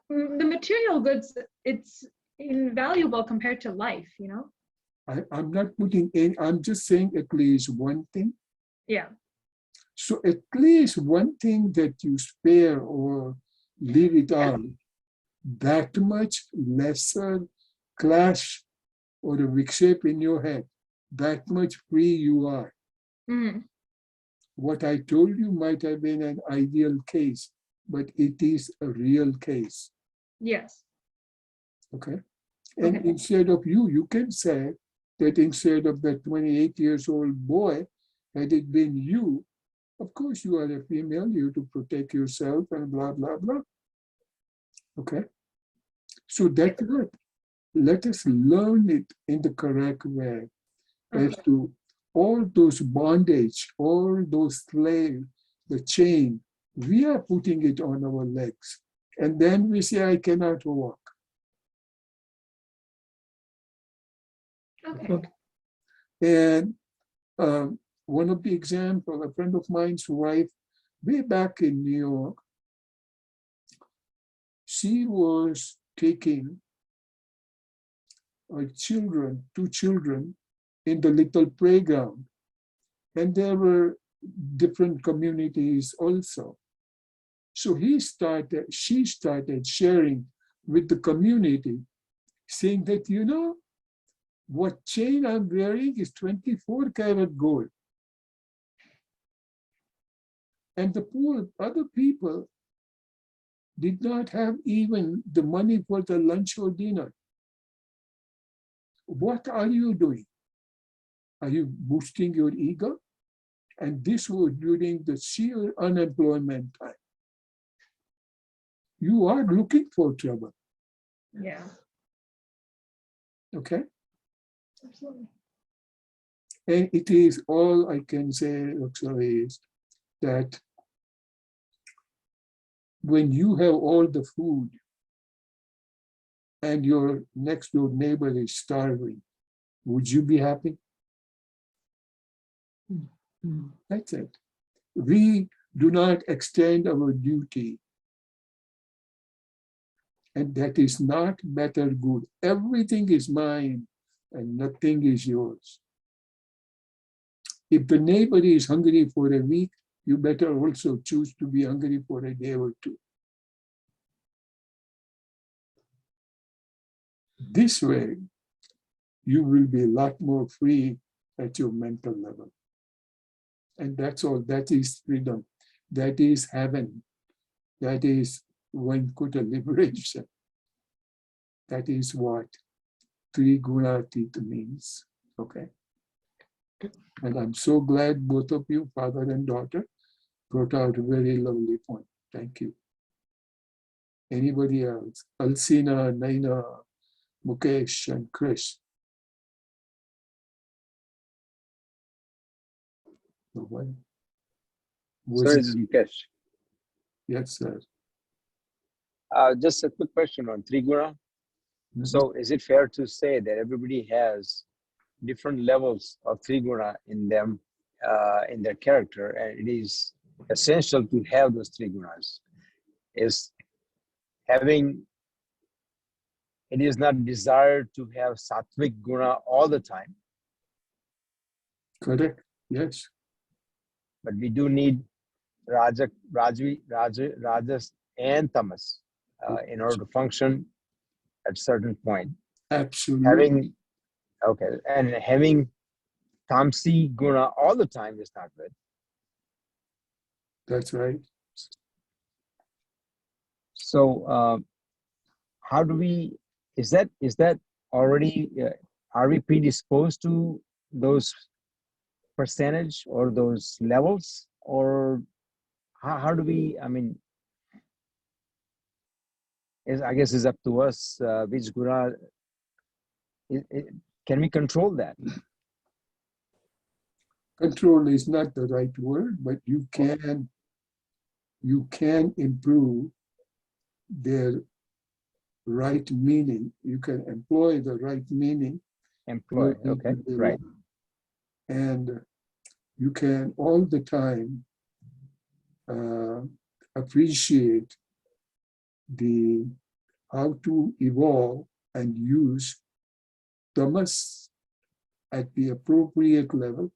the material goods, it's invaluable compared to life, I'm not putting in, I'm just saying at least one thing. Yeah. So at least one thing that you spare or leave it out, that much lesser clash or a vikshepa in your head, that much free you are. Mm. What I told you might have been an ideal case, but it is a real case. Yes. Okay. And Okay. instead of you can say that instead of that 28 years old boy, had it been you, of course you are a female, you have to protect yourself and blah, blah, blah. Okay. So that's good. Let us learn it in the correct way as to all those bondage, all those slave, the chain, we are putting it on our legs. And then we say, I cannot walk. Okay. And one of the examples, a friend of mine's wife, way back in New York, she was taking children, 2 children, in the little playground. And there were different communities also. So she started sharing with the community, saying that, you know, what chain I'm wearing is 24 karat gold. And the poor other people did not have even the money for the lunch or dinner. What are you doing? Are you boosting your ego? And this was during the sheer unemployment time. You are looking for trouble. Yeah. Okay? Absolutely. And it is all I can say, actually, is that when you have all the food and your next door neighbor is starving, would you be happy? That's it. We do not extend our duty. And that is not better good. Everything is mine and nothing is yours. If the neighbor is hungry for a week, you better also choose to be hungry for a day or two. This way, you will be a lot more free at your mental level. And that's all. That is freedom. That is heaven. That is Vaikuntha liberation. That is what Trigunatit means. Okay. And I'm so glad both of you, father and daughter, brought out a very lovely point. Thank you. Anybody else? Alsina, Naina, Mukesh, and Chris. No one? Sorry, this is Mukesh. Yes, sir. Just a quick question on Triguna. So is it fair to say that everybody has different levels of Triguna in them, in their character, and it is essential to have those Trigunas? Is having, it is not desired to have Sattvic Guna all the time, Correct. Yes. but we do need Rajas and Tamas in order to function at a certain point. Absolutely. Having, okay, and having Tamsi Guna all the time is not good. That's right. So how do we, is that already, are we predisposed to those percentage or those levels, or how do we, I mean, I guess it's up to us, which Guna, can we control that? Control is not the right word, but you can improve their right meaning. You can employ the right meaning. Employ, okay, right. And you can all the time appreciate how to evolve and use tamas at the appropriate level,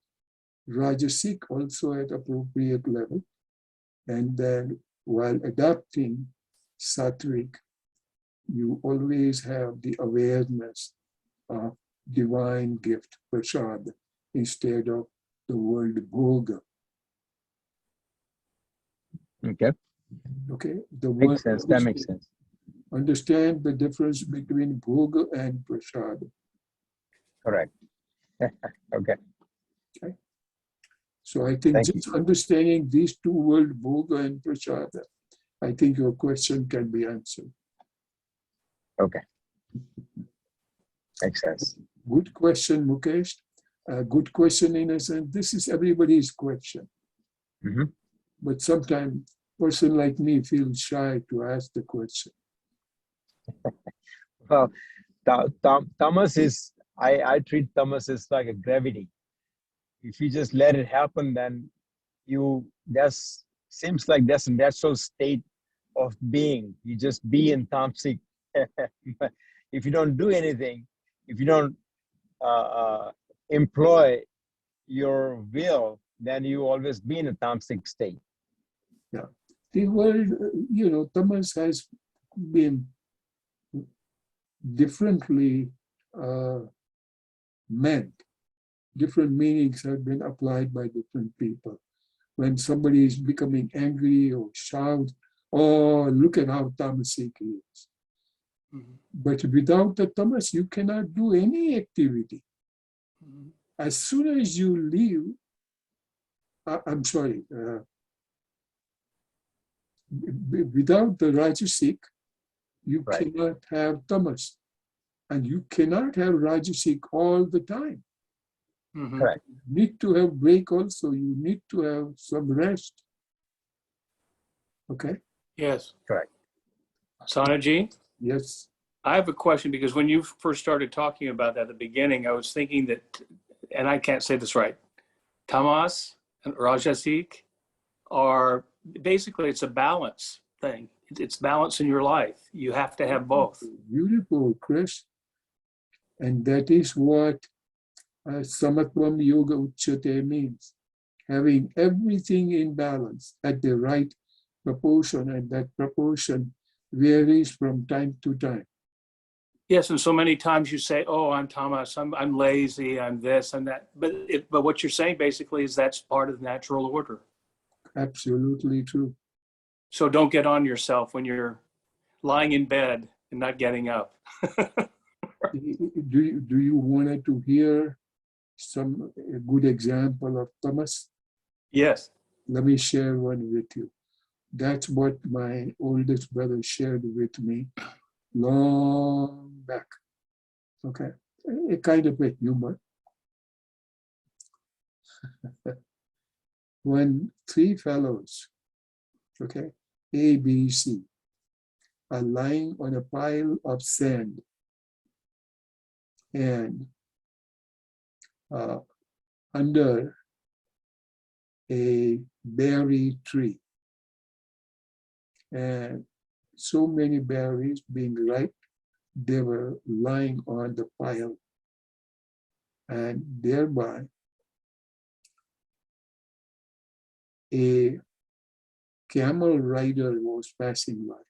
rajasic also at appropriate level, and then while adapting sattvic, you always have the awareness of divine gift, Prasad, instead of the word Bhog. Okay, Okay, the makes word sense. That makes sense. understand the difference between Bhog and Prasad. Correct. Okay. So I think Thank you. just understanding these two words, Bhog and Prasad, I think your question can be answered. Okay. Makes sense. Good question, Mukesh. Good question in a sense. This is everybody's question. Mhm. But sometimes person like me feels shy to ask the question. Well, Thomas is, I treat Thomas as like a gravity. If you just let it happen, then that's seems like that's a natural state of being. You just be in tamasic. If you don't do anything, if you don't employ your will, then you always be in a tamasic state. Yeah. The word, Thomas has been differently meant. Different meanings have been applied by different people. When somebody is becoming angry or shout, oh, look at how tamasic he is. Mhm. But without the tamas, you cannot do any activity. Mhm. As soon as you leave, I'm sorry, without the rajasic, you Right. cannot have tamas. And you cannot have rajasic all the time. Mhm. Correct. You need to have break also. You need to have some rest. Okay? Yes. Correct. Sanaji, Yes. I have a question because when you first started talking about that at the beginning, I was thinking that, and I can't say this right, tamas and rajasic are basically, it's a balance thing. It's balance in your life. You have to have both. Beautiful, Chris. And that is what Samatvam Yoga Uchyate means. Having everything in balance at the right proportion, and that proportion varies from time to time. Yes, and so many times you say, "Oh, I'm tamas. I'm lazy. I'm this. I'm that." But what you're saying basically is that's part of the natural order. Absolutely true. So don't get on yourself when you're lying in bed and not getting up. Do you want to hear some good example of tamas? Yes. Let me share one with you. That's what my oldest brother shared with me long back. Okay, a kind of a humor. When three fellows, okay, A, B, C, are lying on a pile of sand, and under a berry tree, and so many berries being ripe, they were lying on the pile, and thereby a camel rider was passing by.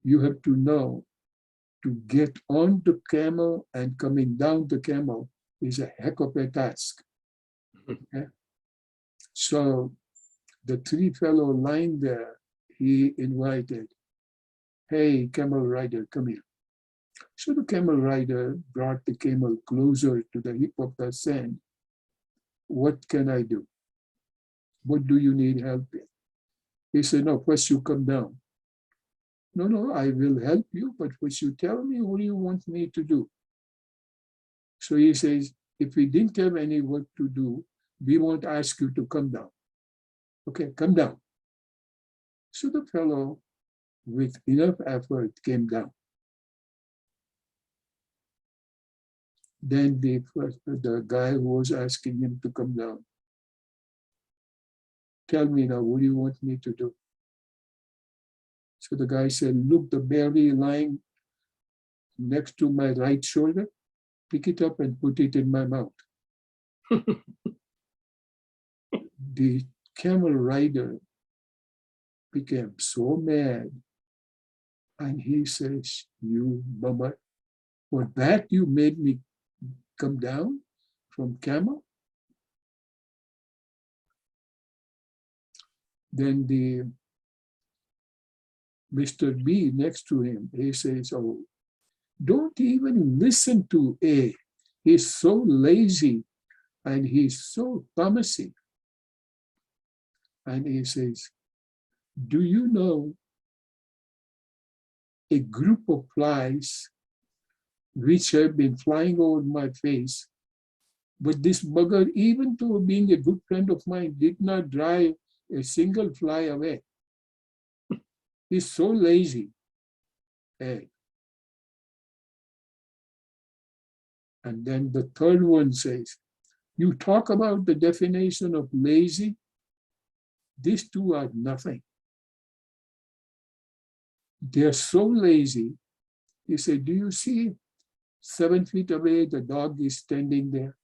You have to know, to get on the camel and coming down the camel is a heck of a task. Okay? So the three fellow lying there, he invited, hey, camel rider, come here. So the camel rider brought the camel closer to the heap of the sand. What can I do? What do you need help in? He said, no, first you come down. No, I will help you, but first you tell me what do you want me to do? So he says, if we didn't have any work to do, we won't ask you to come down. Okay, come down. So the fellow, with enough effort, came down. Then the guy who was asking him to come down, tell me now, what do you want me to do? So the guy said, look, the berry lying next to my right shoulder, pick it up and put it in my mouth. The camel rider became so mad, and he says, you bummer, for that you made me come down from camel. Then the Mr. B next to him, he says, oh, don't even listen to A. He's so lazy and he's so clumsy. And he says, do you know a group of flies which have been flying over my face, but this bugger, even though being a good friend of mine, did not drive a single fly away. He's so lazy. Hey. And then the third one says, you talk about the definition of lazy. These two are nothing. They're so lazy. He said, do you see 7 feet away, the dog is standing there?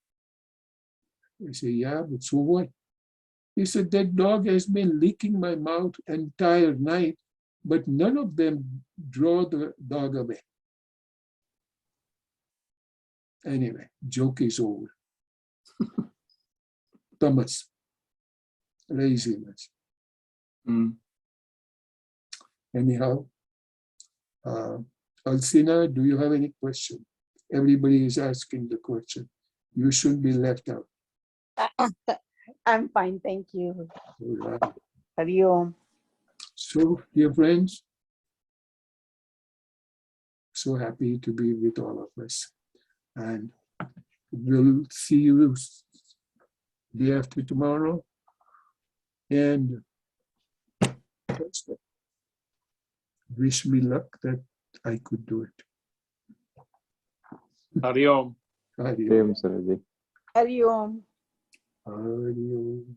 I say, yeah, but so what? He said, that dog has been licking my mouth entire night, but none of them draw the dog away. Anyway, joke is over. Tamas, laziness. Anyhow, Alcina, do you have any question? Everybody is asking the question. You shouldn't be left out. I'm fine, thank you. All right. Hari Om. So, dear friends, so happy to be with all of us. And we'll see you day after tomorrow. And wish me luck that I could do it. Hari Om. Hari Same, Saraji. Hari Om. Om.